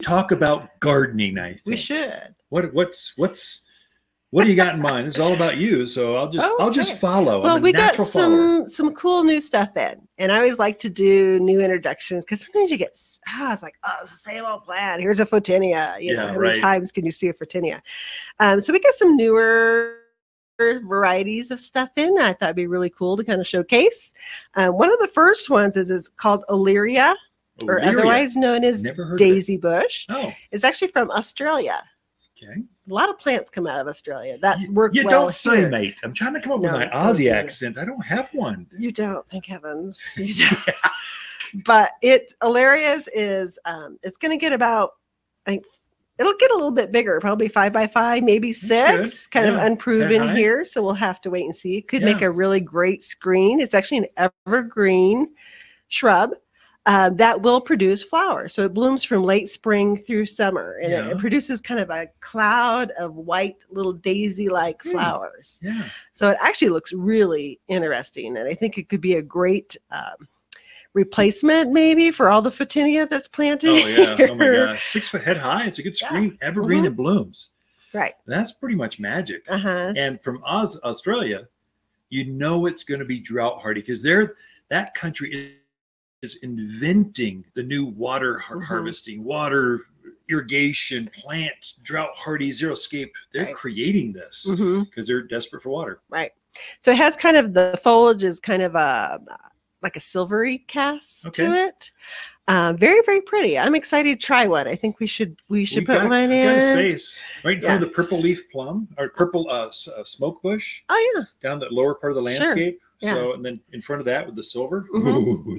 talk about gardening, I think. We should. What do you got in mind? This is all about you, so I'll just follow. Well, we got follower. some cool new stuff in, and I always like to do new introductions because sometimes you get it's like, oh, it's the same old plant. Here's a photinia. You know, how many times can you see a photinia? So we got some newer varieties of stuff in. I thought it'd be really cool to kind of showcase. One of the first ones is called Olearia, or otherwise known as daisy bush. Oh, it's actually from Australia. Okay. A lot of plants come out of Australia that work well. You don't say, here. Mate. I'm trying to come up with my Aussie accent. I don't have one. You don't, thank heavens. You don't. But Oleria's is, it's going to get about, I think, it'll get a little bit bigger, probably 5 by 5, maybe 6. Kind of unproven here, so we'll have to wait and see. It could make a really great screen. It's actually an evergreen shrub. That will produce flowers. So it blooms from late spring through summer, and it produces kind of a cloud of white little daisy-like flowers. Yeah. So it actually looks really interesting, and I think it could be a great replacement maybe for all the photinia that's planted. Oh yeah. Oh my gosh. 6 foot head high. It's a good screen. Evergreen and blooms. Right. That's pretty much magic. And from Australia, you know it's going to be drought hardy because that country is inventing the new water harvesting, water irrigation, plant drought hardy, xeriscape. They're creating this because they're desperate for water. Right. So it has kind of, the foliage is kind of like a silvery cast to it. Very, very pretty. I'm excited to try one. I think we should put one in. Got a space right in front of the purple leaf plum or purple smoke bush. Oh yeah. Down the lower part of the landscape. Yeah. So, and then in front of that with the silver.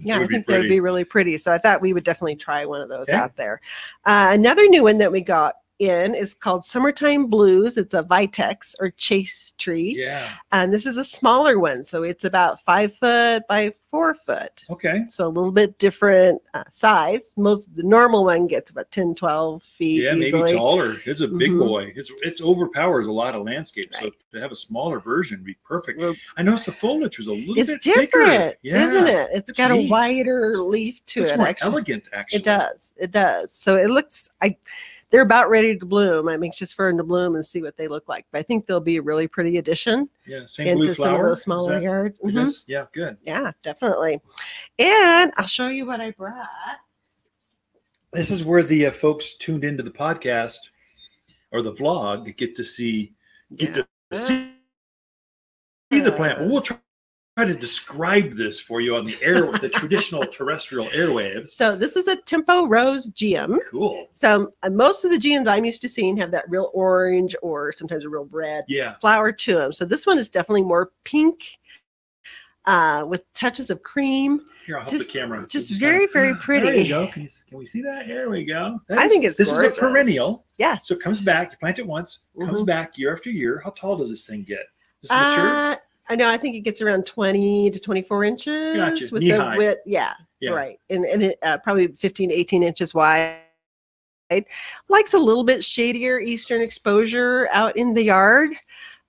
Yeah, I think that would be really pretty. So I thought we would definitely try one of those out there. Another new one that we got in is called Summertime Blues. It's a vitex or chaste tree. Yeah. And this is a smaller one. So it's about 5 foot by 4 foot. Okay. So a little bit different size. The normal one gets about 10, 12 feet easily. Maybe taller. It's a big boy. It's overpowers a lot of landscapes. So to have a smaller version would be perfect. I noticed the foliage was a little bit different, bigger. isn't it? It's got neat. A wider leaf to it. It's more elegant, actually. It does. It does. So it looks, they're about ready to bloom. I'm anxious for them to bloom and see what they look like. But I think they'll be a really pretty addition. Yeah, same into blue flower. Some of those smaller yards. Yeah, good. Yeah, definitely. And I'll show you what I brought. This is where the folks tuned into the podcast or the vlog get to see the plant. We'll try to describe this for you on the air with the traditional terrestrial airwaves. So this is a tempo rose geum. Cool. So most of the geums I'm used to seeing have that real orange or sometimes a real red flower to them. So this one is definitely more pink with touches of cream. Here, I'll help the camera. Just very, very pretty. There you go. Can we see that? There we go. I think it's gorgeous. This is a perennial. Yes. So it comes back. You plant it once, comes back year after year. How tall does this thing get? Is it mature? I know. I think it gets around 20 to 24 inches. Gotcha. With knee-high. Width. Yeah, right. And it probably 15 to 18 inches wide. Likes a little bit shadier eastern exposure out in the yard.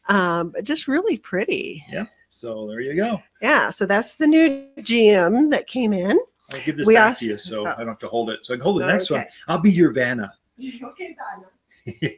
But just really pretty. Yeah. So there you go. Yeah. So that's the new geum that came in. I'll give this back to you so I don't have to hold it. So I can hold the next one. I'll be your Vanna. Okay, Vanna.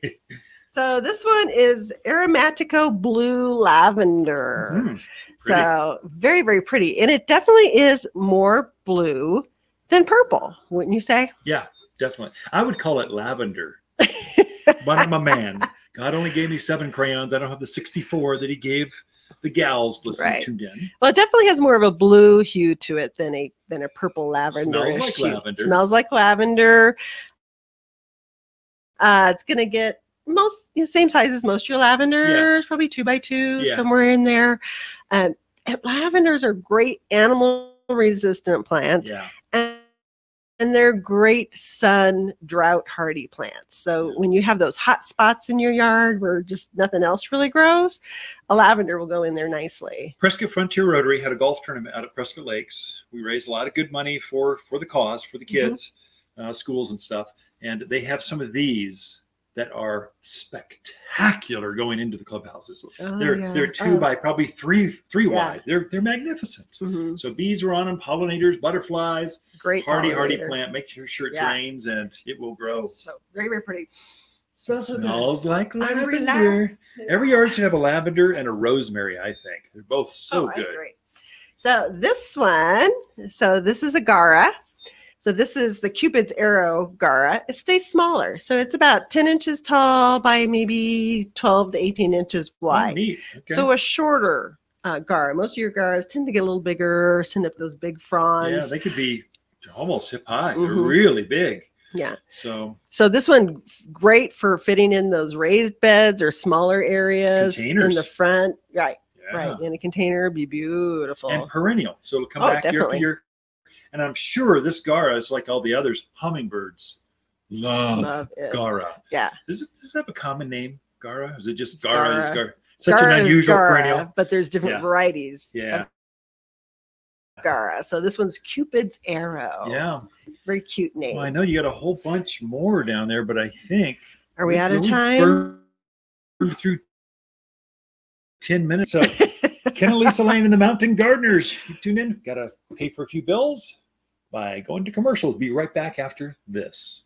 So this one is Aromatico Blue Lavender. So very, very pretty. And it definitely is more blue than purple, wouldn't you say? Yeah, definitely. I would call it lavender. But I'm a man. God only gave me 7 crayons. I don't have the 64 that he gave the gals listening tuned in. Well, it definitely has more of a blue hue to it than a purple lavender. Smells like lavender. Smells like lavender. It's going to get same size as most of your lavenders, probably 2 by 2, somewhere in there. And lavenders are great animal resistant plants, and they're great sun drought hardy plants. So when you have those hot spots in your yard where just nothing else really grows, a lavender will go in there nicely. Prescott Frontier Rotary had a golf tournament out at Prescott Lakes. We raised a lot of good money for the cause, for the kids, schools and stuff. And they have some of these that are spectacular going into the clubhouses. Oh, they're 2 by probably three wide. They're magnificent. Mm-hmm. So bees are on them, pollinators, butterflies. Great hardy pollinator. plant. Make sure it drains and it will grow. So very pretty. Smells like lavender. Every yard should have a lavender and a rosemary, I think. They're both so good. I agree. So this one, this is a Guara. So this is the Cupid's arrow Guara. It stays smaller. So it's about 10 inches tall by maybe 12 to 18 inches wide. Oh, neat. Okay. So a shorter Guara. Most of your Guaras tend to get a little bigger, send up those big fronds. Yeah, they could be almost hip high. They're really big. Yeah. So this one, great for fitting in those raised beds or smaller areas containers in the front. Right. Yeah. Right. In a container, be beautiful. And perennial. So it'll come back year after year. And I'm sure this Guara is like all the others. Hummingbirds love Guara. Yeah. Does it have a common name, Guara? Is it just Guara? Guara. Such an unusual perennial. But there's different varieties. Yeah. Guara. So this one's Cupid's arrow. Yeah. Very cute name. Well, I know you got a whole bunch more down there, but I think are we out of time? Burned through 10 minutes of Ken and Lisa Lain and the Mountain Gardeners. You tune in. Got to pay for a few bills by going to commercials. Be right back after this.